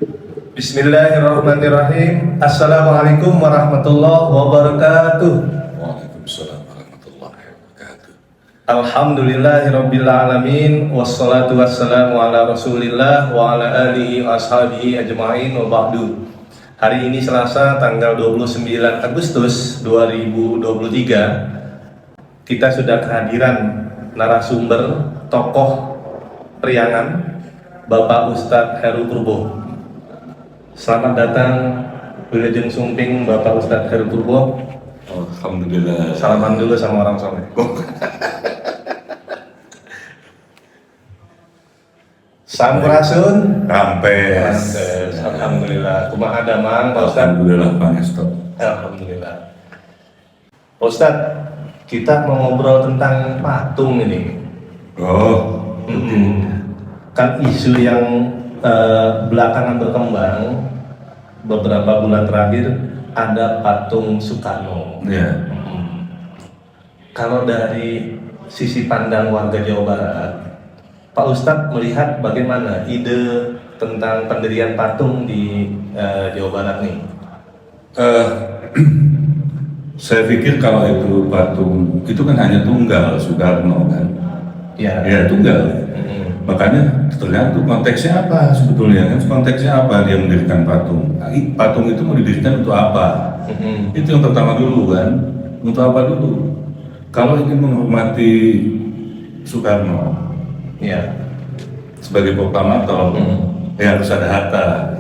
Bismillahirrahmanirrahim. Assalamualaikum warahmatullahi wabarakatuh. Waalaikumsalam warahmatullahi wabarakatuh. Alhamdulillahirabbil alamin wassalatu wassalamu ala Rasulillah wa ala alihi wa ashabihi ajmain wa ba'du. Hari ini Selasa tanggal 29 Agustus 2023. Kita sudah kehadiran narasumber tokoh Priangan, Bapak Ustadz Heru Purbo. Selamat datang Wilujeng Sumping Bapak Ustadz Heru Purbo. Alhamdulillah. Salaman dulu sama orang soleh. Sampurasun. Rampes. Alhamdulillah. Kumaha damang Pak Ustadz? Alhamdulillah Pak. Alhamdulillah. Pak Ustadz, kita mau ngobrol tentang patung ini. Oh. Kan isu yang belakangan berkembang beberapa bulan terakhir ada patung Soekarno. Ya. Kalau dari sisi pandang warga Jawa Barat, Pak Ustadz melihat bagaimana ide tentang pendirian patung di Jawa Barat nih? Saya pikir kalau itu patung itu kan hanya tunggal Soekarno kan. Ya. Ya tunggal. Makanya tergantung konteksnya apa sebetulnya kan, konteksnya apa dia mendirikan patung. Nah, patung itu mau didirikan untuk apa? Itu yang pertama dulu kan, untuk apa dulu? Kalau ingin menghormati Soekarno, Ya. sebagai proklamator, ya harus ada Hatta.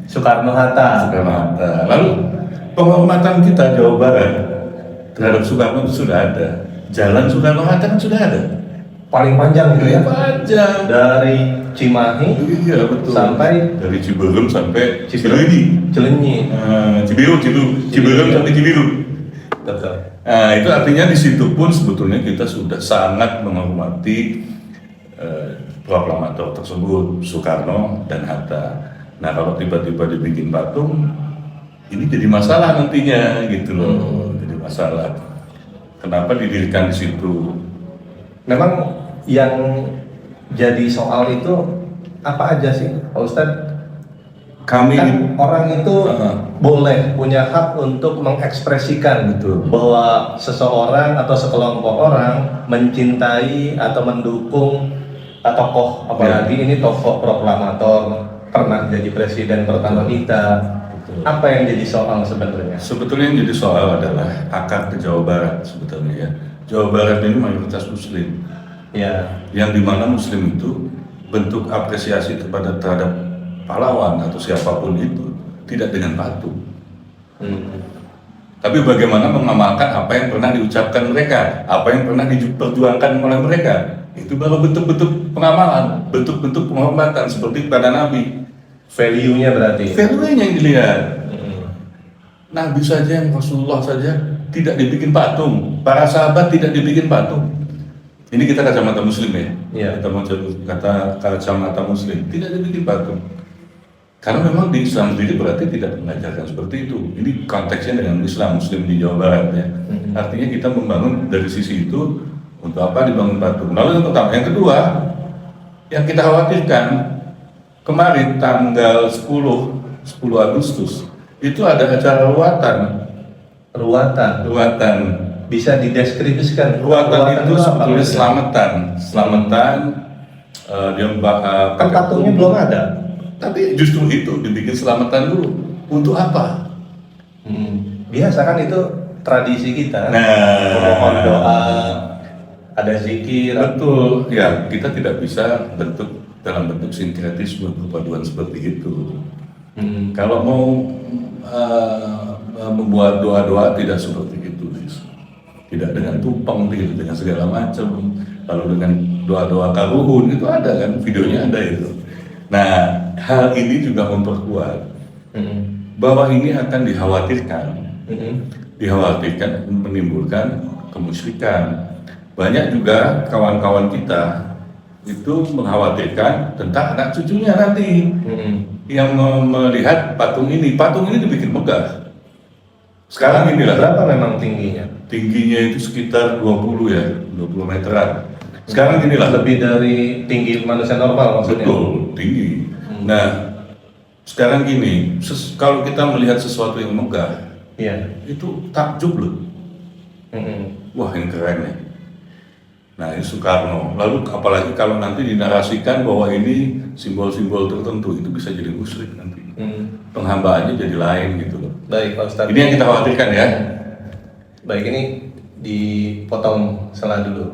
Soekarno-Hatta. Soekarno-Hatta. Lalu penghormatan kita Jawa Barat terhadap Soekarno itu sudah ada. Jalan Soekarno-Hatta kan sudah ada. Paling panjang gitu ya? Panjang. Dari Cimahi Iya betul. sampai dari Ciberem sampai Ciberem. Cileunyi. Cileunyi. Ciberem sampai Cibiru. Betul. Nah, itu artinya di situ pun sebetulnya kita sudah sangat menghormati proklamator tersebut, Soekarno dan Hatta. Nah, kalau tiba-tiba dibikin patung, ini jadi masalah nantinya gitu loh. Jadi masalah. Kenapa didirikan di situ? Memang yang jadi soal itu apa aja sih, Pak Ustadz? Kami Kan orang itu boleh punya hak untuk mengekspresikan Betul. bahwa seseorang atau sekelompok orang mencintai atau mendukung tokoh, apalagi ini tokoh proklamator, pernah jadi presiden pertama kita. Betul. Apa yang jadi soal sebenarnya? Sebetulnya yang jadi soal adalah akar ke Jawa Barat sebetulnya ya. Jawa Barat ini mayoritas Muslim, Ya. yang dimana Muslim itu bentuk apresiasi terhadap pahlawan atau siapapun itu tidak dengan patung. Tapi bagaimana mengamalkan apa yang pernah diucapkan mereka, apa yang pernah diperjuangkan oleh mereka. Itu baru bentuk-bentuk pengamalan, bentuk-bentuk penghormatan seperti pada Nabi. Value-nya berarti. Value-nya yang dilihat. Nabi saja, yang Rasulullah saja tidak dibikin patung, para sahabat tidak dibikin patung. Ini kita kacamata Muslim ya. Iya. Kita mau kata kacamata Muslim tidak dibikin patung. Karena memang di Islam sendiri berarti tidak mengajarkan seperti itu. Ini konteksnya dengan Islam Muslim di Jawa Barat ya. Artinya kita membangun dari sisi itu untuk apa dibangun patung. Lalu yang pertama, yang kedua, yang kita khawatirkan kemarin tanggal 10 Agustus itu ada acara ruatan. Bisa dideskripsikan. Ruatan itu apa? sebetulnya selamatan. Dia Kan patungnya belum ada. tapi justru itu dibikin selamatan dulu. Untuk apa? Biasa kan itu tradisi kita. Nah. Mohon doa, ada zikir. Betul. Ya, kita tidak bisa dalam bentuk sinkretisme perpaduan seperti itu. Kalau mau membuat doa-doa tidak seperti itu, tidak dengan tumpeng, tidak dengan segala macam, lalu dengan doa-doa karuhun itu ada kan, videonya ada itu. Nah, hal ini juga memperkuat bahwa ini akan dikhawatirkan menimbulkan kemusyrikan. Banyak juga kawan-kawan kita itu mengkhawatirkan tentang anak cucunya nanti yang melihat patung ini dibikin megah. Sekarang inilah berapa memang tingginya? Tingginya itu sekitar 20 meteran. Sekarang inilah Lebih dari tinggi manusia normal maksudnya. betul tinggi. Nah, Sekarang gini, kalau kita melihat sesuatu yang megah, Iya. itu takjub loh. Wah, ini keren ya. Nah, ini Soekarno. Lalu apalagi kalau nanti dinarasikan bahwa ini simbol-simbol tertentu, itu bisa jadi musyrik nanti. Penghambaannya jadi lain gitu loh. Baik, Pak Ustadz. Ini yang kita khawatirkan ya. Baik, ini dipotong salah dulu.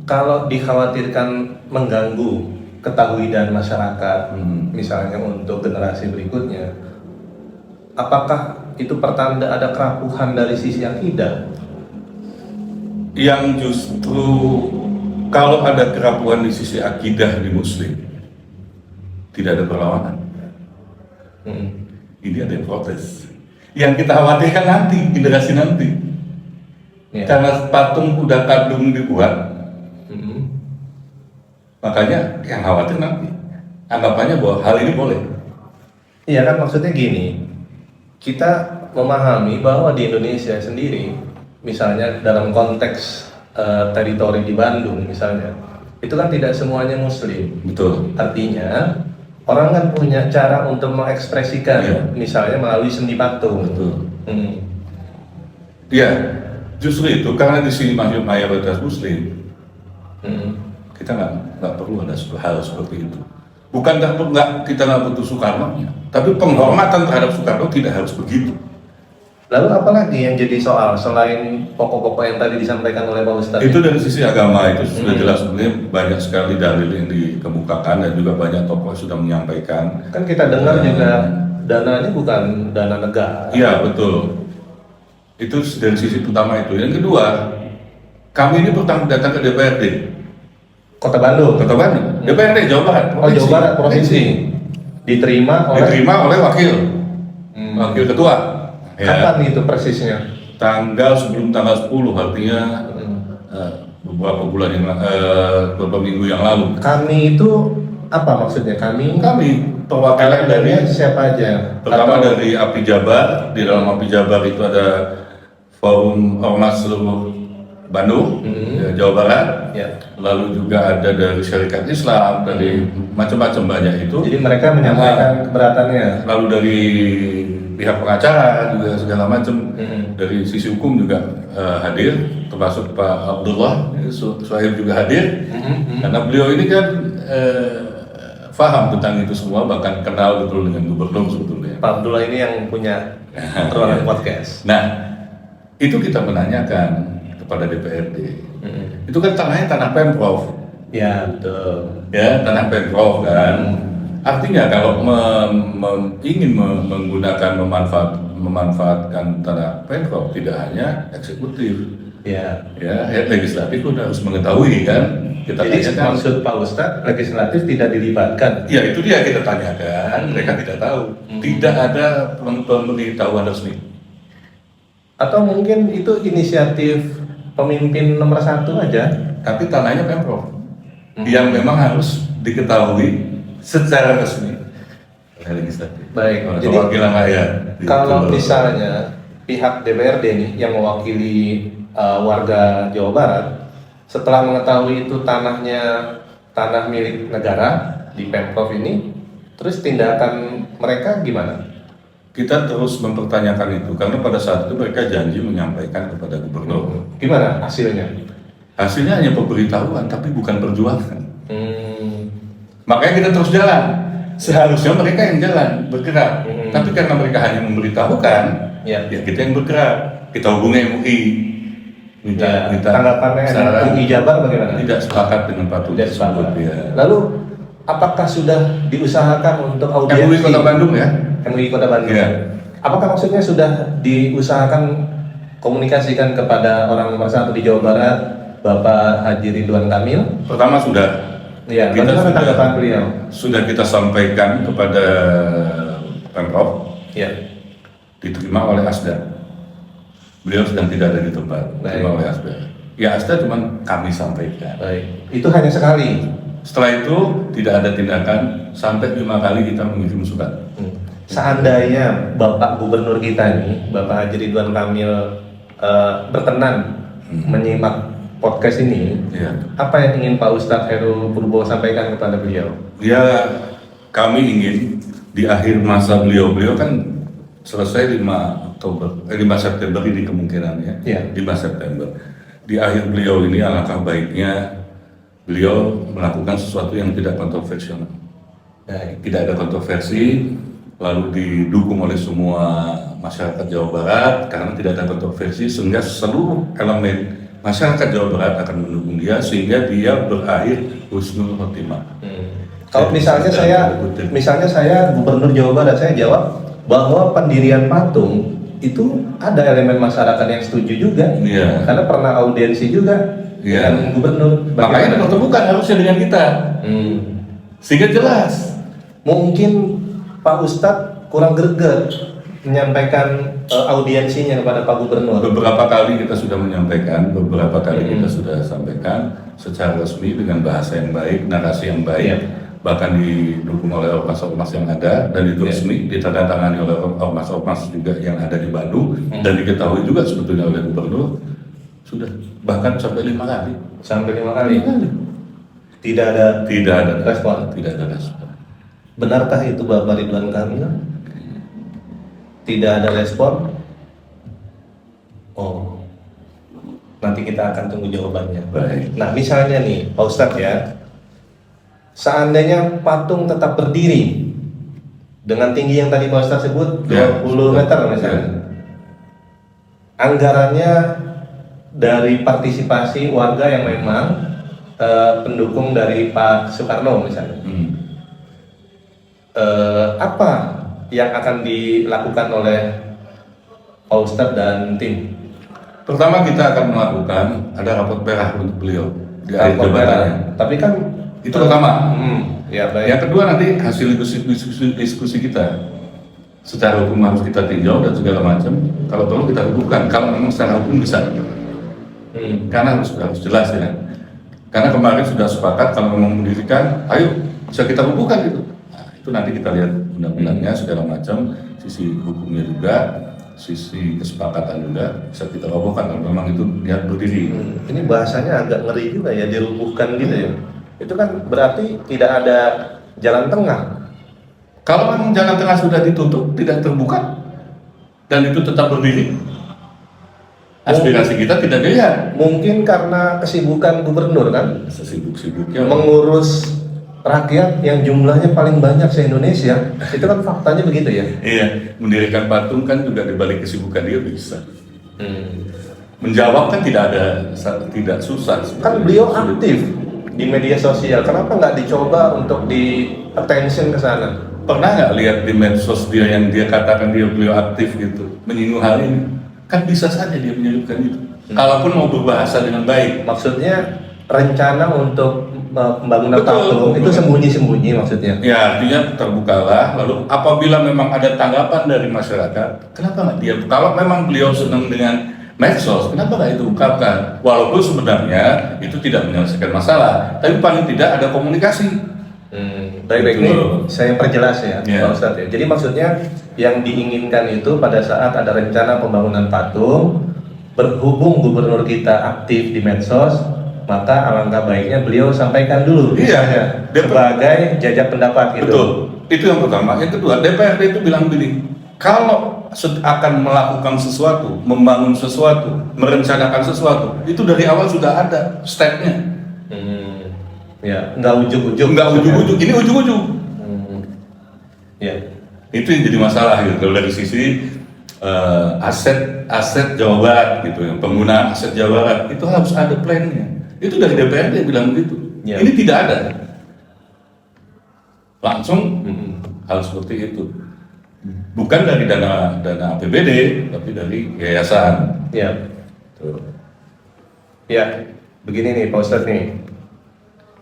Kalau dikhawatirkan mengganggu ketahuidan masyarakat, misalnya untuk generasi berikutnya, apakah itu pertanda ada kerapuhan dari sisi akidah? Yang justru kalau ada kerapuhan di sisi akidah di Muslim, tidak ada perlawanan. Ini ada yang protes. Yang kita khawatirkan nanti, generasi nanti. Ya. Karena patung kuda kandung dibuat, makanya yang khawatir nanti anggapannya bahwa hal ini boleh. Iya kan, maksudnya gini, kita memahami bahwa di Indonesia sendiri, misalnya dalam konteks teritori di Bandung misalnya, itu kan tidak semuanya Muslim. Betul. Artinya orang kan punya cara untuk mengekspresikan, Iya. misalnya melalui seni patung. Betul. Ya, justru itu karena di sini masih mayoritas Muslim, kita nggak perlu ada hal seperti itu. Bukan kita nggak butuh Soekarno-nya, tapi penghormatan terhadap Soekarno tidak harus begitu. Lalu apa lagi yang jadi soal selain pokok-pokok yang tadi disampaikan oleh Pak Ustadz? Itu dari sisi agama itu sudah jelas, sebenarnya banyak sekali dalil yang dikemukakan dan juga banyak tokoh sudah menyampaikan. Kan kita dengar juga dananya bukan dana negara. Iya, betul. Itu dari sisi pertama itu. Yang kedua, kami ini pertama datang ke DPRD Kota Bandung. Kota Bandung, DPRD Jawa Barat, Oh, Jawa Barat provinsi. Diterima oleh wakil ketua. Ya. Kapan itu persisnya? Sebelum tanggal 10, artinya beberapa minggu yang lalu. Kami itu apa maksudnya? Kami perwakilan dari siapa aja? Pertama dari API Jabar. Di dalam API Jabar itu ada Forum Ormas seluruh Bandung, Jawa Barat. Ya. Lalu juga ada dari Syarikat Islam, dari macam-macam banyak itu. Jadi mereka menyampaikan keberatannya. Lalu dari pihak pengacara juga segala macam. Dari sisi hukum juga hadir, termasuk Pak Abdullah Suhaib juga hadir. Karena beliau ini kan paham tentang itu semua, bahkan kenal betul dengan gubernur sebetulnya. Pak Abdullah ini yang punya ruangan podcast. Nah, itu kita menanyakan kepada DPRD. Itu kan tanahnya tanah Pemprov. Ya, betul. Ya, tanah Pemprov kan. Artinya kalau ingin menggunakan memanfaatkan tanah Pemprov, tidak hanya eksekutif. Ya. Ya, legislatif udah harus mengetahui kan. Kita Jadi tanyakan. maksud Pak Ustadz, legislatif tidak dilibatkan. Ya, itu dia kita tanyakan. Mereka tidak tahu. Tidak ada pemberitahuan resmi. Atau mungkin itu inisiatif pemimpin nomor 1 aja. Tapi tanahnya Pemprov yang memang harus diketahui secara resmi oleh legislatif. Baik, oleh jadi perwakilan rakyat. Kalau misalnya pihak DPRD nih yang mewakili warga Jawa Barat, setelah mengetahui itu tanah milik negara di Pemprov ini, terus tindakan mereka gimana? Kita terus mempertanyakan itu karena pada saat itu mereka janji menyampaikan kepada gubernur. Gimana hasilnya? Hasilnya hanya pemberitahuan tapi bukan perjuangan. Makanya kita terus jalan. Seharusnya mereka yang jalan, bergerak. Tapi karena mereka hanya memberitahukan, ya kita yang bergerak. Kita hubungi MUI, minta tanggapannya MUI Jabar bagaimana? Tidak sepakat dengan patung tersebut. Ya. Lalu apakah sudah diusahakan untuk audiensi? MUI Kota Bandung ya? MUI Kota Bandung. Ya. Apakah maksudnya sudah diusahakan komunikasikan kepada orang nomor 1 di Jawa Barat, Bapak Haji Ridwan Kamil? Pertama sudah. Ya, Kita sudah kita sampaikan kepada Pemprov. Ya. Diterima oleh Asda. Beliau sedang tidak ada di tempat. Diterima oleh Asda. Ya, Asda cuma kami sampaikan. Baik. Itu hanya sekali. Setelah itu tidak ada tindakan sampai 5 kali kita mengirim surat. Seandainya Bapak Gubernur kita ini, Bapak Haji Ridwan Kamil berkenan menyimak podcast ini, ya. Apa yang ingin Pak Ustadz Heru Purbo sampaikan kepada beliau? Ya, kami ingin di akhir masa beliau kan selesai 5 September ini kemungkinannya. Iya. 5 September. Di akhir beliau ini alangkah baiknya beliau melakukan sesuatu yang tidak kontroversial. Tidak ada kontroversi, lalu didukung oleh semua masyarakat Jawa Barat karena tidak ada kontroversi, sehingga seluruh elemen masyarakat Jawa Barat akan mendukung dia sehingga dia berakhir husnul khotimah. Kalau misalnya saya Gubernur Jawa Barat, saya jawab bahwa pendirian patung itu ada elemen masyarakat yang setuju juga, karena pernah audiensi juga dengan Gubernur. Makanya dipertemukan harusnya dengan kita, sehingga jelas. Mungkin Pak Ustadz kurang greget menyampaikan audiensinya kepada Pak Gubernur. Beberapa kali kita sudah menyampaikan, kita sudah sampaikan secara resmi dengan bahasa yang baik, narasi yang baik, bahkan didukung oleh ormas-ormas yang ada, dan itu resmi ditandatangani oleh ormas-ormas juga yang ada di Bandung, dan diketahui juga sebetulnya oleh Gubernur, sudah bahkan sampai 5 kali. Sampai 5 kali. Tidak ada respon. Tidak ada respon. Benarkah itu Bapak Ridwan Kamil? Tidak ada respon? Oh, nanti kita akan tunggu jawabannya. Baik. Nah, misalnya nih, Pak Ustadz ya, seandainya patung tetap berdiri dengan tinggi yang tadi Pak Ustadz sebut 20 meter misalnya, anggarannya dari partisipasi warga yang memang pendukung dari Pak Soekarno misalnya, apa yang akan dilakukan oleh Pak Ustadz dan tim? Pertama kita akan melakukan ada rapot merah untuk beliau di akhir jabatannya. Tapi kan itu pertama. Ya, baik. Yang kedua nanti hasil diskusi kita secara hukum harus kita tinjau dan segala macam. Kalau perlu kita hubungkan. Kalau memang secara hukum bisa. Karena harus jelas ya. Karena kemarin sudah sepakat kalau memang mendirikan, ayo bisa kita hubungkan gitu. Nah, itu nanti kita lihat undang-undangnya segala macam, sisi hukumnya juga, sisi kesepakatan juga bisa kita robohkan kalau memang itu niat berdiri. Ini bahasanya agak ngeri juga ya, dirubuhkan gitu ya. Itu kan berarti tidak ada jalan tengah. Kalau memang jalan tengah sudah ditutup, tidak terbuka, dan itu tetap berdiri, aspirasi kita tidak dilihat. Mungkin karena kesibukan gubernur kan, sesibuk-sibuknya mengurus rakyat yang jumlahnya paling banyak se-Indonesia. Itu kan faktanya begitu ya. Iya, mendirikan patung kan juga dibalik kesibukan dia bisa. Menjawab kan tidak susah. Kan beliau aktif di media sosial. Kenapa nggak dicoba untuk di attention ke sana? Pernah nggak lihat di medsos dia yang dia katakan beliau aktif gitu, menyinggung hal ini? Kan bisa saja dia menyebutkan itu. Kalaupun mau berbahasa dengan baik. Maksudnya rencana untuk pembangunan patung itu sembunyi-sembunyi maksudnya. Ya, artinya terbukalah. Lalu apabila memang ada tanggapan dari masyarakat, kenapa nggak dia? Kalau memang beliau senang dengan medsos, kenapa nggak itu ungkapkan? Walaupun sebenarnya itu tidak menyelesaikan masalah, tapi paling tidak ada komunikasi. Baik-baik, ini saya perjelas ya, Pak Ustadz ya. Jadi maksudnya yang diinginkan itu pada saat ada rencana pembangunan patung, berhubung gubernur kita aktif di medsos, maka alangkah baiknya beliau sampaikan dulu, sebagai jajak pendapat gitu. Betul, itu yang pertama. Yang kedua, DPRD itu bilang begini, kalau akan melakukan sesuatu, membangun sesuatu, merencanakan sesuatu, itu dari awal sudah ada stepnya. Ya, nggak ujuk-ujuk. Ini ujuk-ujuk. Ya. Itu yang jadi masalah gitu. Kalau dari sisi aset Jawa Barat gitu, yang penggunaan aset Jawa Barat itu harus ada plannya. Itu dari DPRD yang bilang begitu. Ya. Ini tidak ada. Langsung hal seperti itu. Bukan dari dana APBD, tapi dari yayasan. Ya. Tuh. Ya, begini nih Pak Ustadz nih.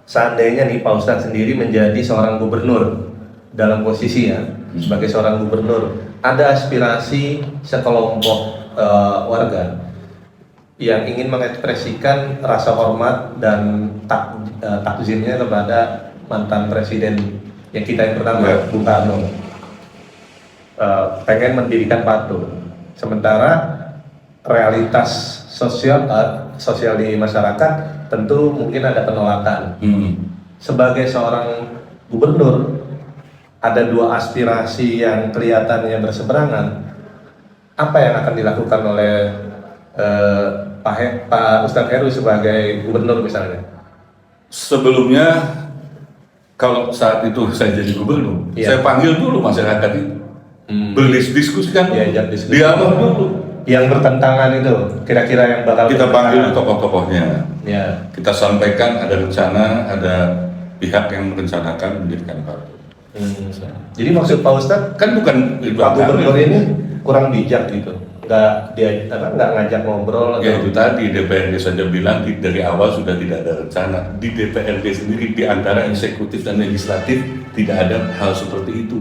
Seandainya nih Pak Ustadz sendiri menjadi seorang gubernur, dalam posisi ya sebagai seorang gubernur, ada aspirasi sekelompok warga yang ingin mengekspresikan rasa hormat dan takzimnya kepada mantan presiden yang kita yang pertama, Bung Karno, pengen mendirikan patung, sementara realitas sosial di masyarakat tentu mungkin ada penolakan. Sebagai seorang gubernur, ada dua aspirasi yang kelihatannya berseberangan, apa yang akan dilakukan oleh Pak Ustadz Heru sebagai gubernur misalnya? Sebelumnya, kalau saat itu saya jadi gubernur, Iya. saya panggil dulu masyarakat itu, berdiskusikan, Diajak diskusi. dialog dulu. Yang bertentangan itu, kira-kira yang bakal Kita bertentangan. panggil tokoh-tokohnya, Ya. kita sampaikan ada rencana, ada pihak yang merencanakan mendirikan patung. Jadi maksud Pak Ustadz, Kan bukan Pak Gubernur ini kurang bijak gitu, nggak ngajak ngobrol Ya atau itu tadi DPRD saja bilang dari awal sudah tidak ada rencana. Di DPRD sendiri di antara eksekutif dan legislatif tidak ada hal seperti itu.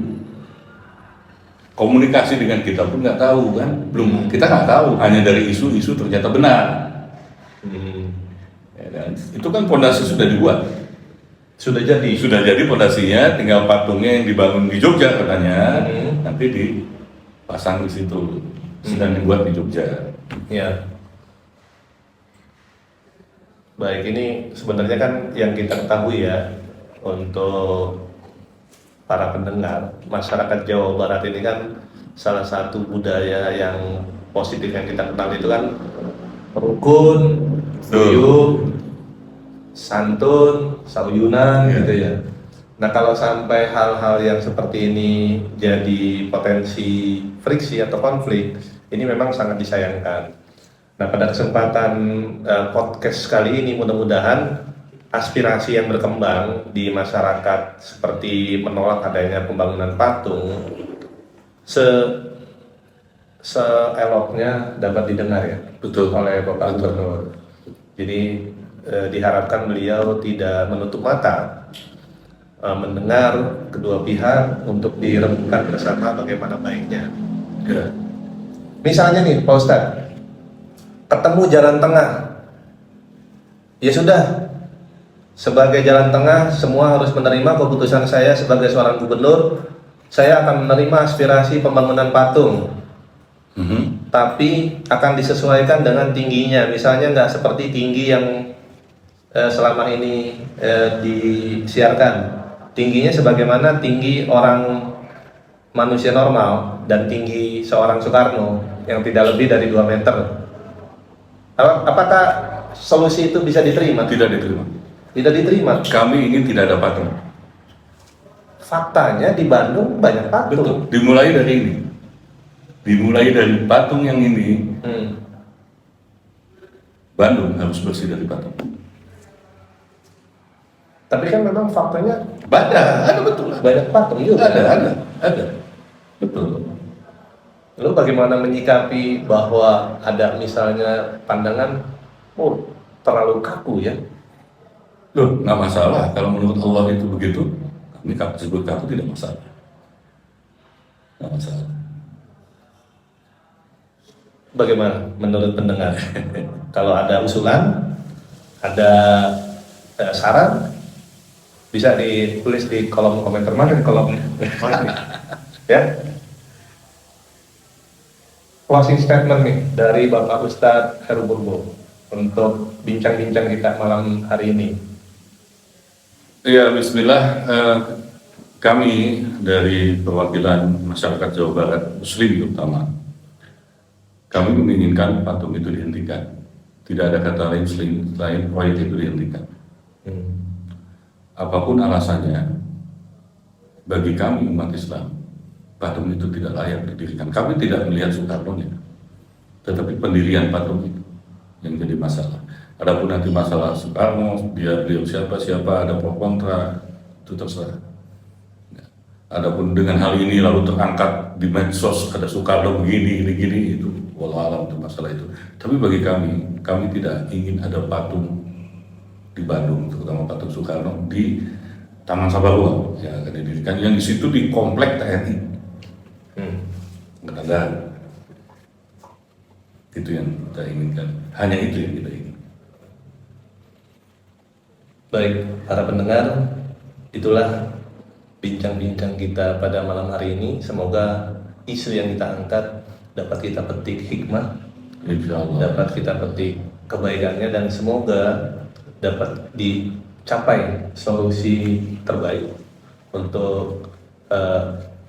Komunikasi dengan kita pun nggak tahu kan, belum kita nggak tahu. Hanya dari isu-isu ternyata benar. Ya, dan itu kan pondasi sudah dibuat, sudah jadi? sudah jadi pondasinya, tinggal patungnya yang dibangun di Jogja katanya, nanti dipasang di situ. Sedang dibuat di Jogja. Ya. Baik, ini sebenarnya kan yang kita ketahui ya, untuk para pendengar, masyarakat Jawa Barat ini kan salah satu budaya yang positif yang kita kenal itu kan rukun, guyup, santun, sauyunan gitu ya. Nah, kalau sampai hal-hal yang seperti ini jadi potensi friksi atau konflik, ini memang sangat disayangkan. Nah, pada kesempatan podcast kali ini mudah-mudahan aspirasi yang berkembang di masyarakat seperti menolak adanya pembangunan patung seeloknya dapat didengar ya. Betul. Oleh Bapak Gubernur. Jadi diharapkan beliau tidak menutup mata mendengar kedua pihak untuk dirembukan bersama bagaimana baiknya. Ya. Misalnya nih Pak Ustadz, ketemu jalan tengah, ya sudah, sebagai jalan tengah semua harus menerima keputusan saya sebagai seorang gubernur. Saya akan menerima aspirasi pembangunan patung, tapi akan disesuaikan dengan tingginya. Misalnya nggak seperti tinggi yang selama ini disiarkan. Tingginya sebagaimana tinggi orang manusia normal dan tinggi seorang Soekarno yang tidak lebih dari 2 meter. Apakah solusi itu bisa diterima? Tidak diterima. Tidak diterima. Kami ingin tidak ada patung. Faktanya di Bandung banyak patung. Betul. Dimulai dari ini. Dimulai dari patung yang ini. Bandung harus bersih dari patung. Tapi kan memang faktanya Ada betul. banyak patung juga. Ada. Betul. Lalu bagaimana menyikapi bahwa ada misalnya pandangan, oh terlalu kaku ya? Loh, nggak masalah. Kalau menurut Allah itu begitu, kami sebut kaku tidak masalah. Nggak masalah. Bagaimana menurut pendengar? Kalau ada usulan, ada saran, bisa ditulis di kolom komentar. Mana kolomnya? Ya. Closing statement nih dari Bapak Ustadz Heru Burbo untuk bincang-bincang kita malam hari ini. Ya, bismillah. Kami dari perwakilan masyarakat Jawa Barat, Muslim terutama, kami menginginkan patung itu dihentikan. Tidak ada kata lain selain proyek itu dihentikan. Apapun alasannya, bagi kami umat Islam, patung itu tidak layak didirikan. Kami tidak melihat Soekarno-nya, tetapi pendirian patung itu yang jadi masalah. Adapun nanti masalah Soekarno, beliau siapa, ada pro kontra, itu terserah. Adapun dengan hal ini lalu terangkat di medsos ada Soekarno begini, itu walau alam itu masalah itu. Tapi bagi kami tidak ingin ada patung di Bandung, terutama patung Soekarno di Taman Sabarua yang akan didirikan, yang di situ di komplek TNI. Ada. Itu yang kita inginkan. Hanya itu yang kita ingin. Baik, para pendengar, itulah bincang-bincang kita pada malam hari ini. Semoga isu yang kita angkat dapat kita petik hikmah, dapat kita petik kebaikannya, dan semoga dapat dicapai solusi terbaik untuk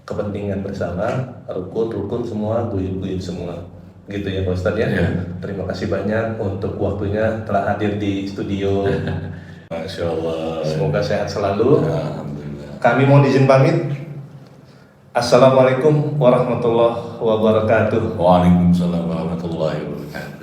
kepentingan bersama, rukun semua, guyub semua, gitu ya Pak Ustadz ya. Ya. Terima kasih banyak untuk waktunya telah hadir di studio. Masya Allah. Semoga sehat selalu. Alhamdulillah. Kami mau izin pamit. Assalamualaikum warahmatullahi wabarakatuh. Waalaikumsalam warahmatullahi wabarakatuh.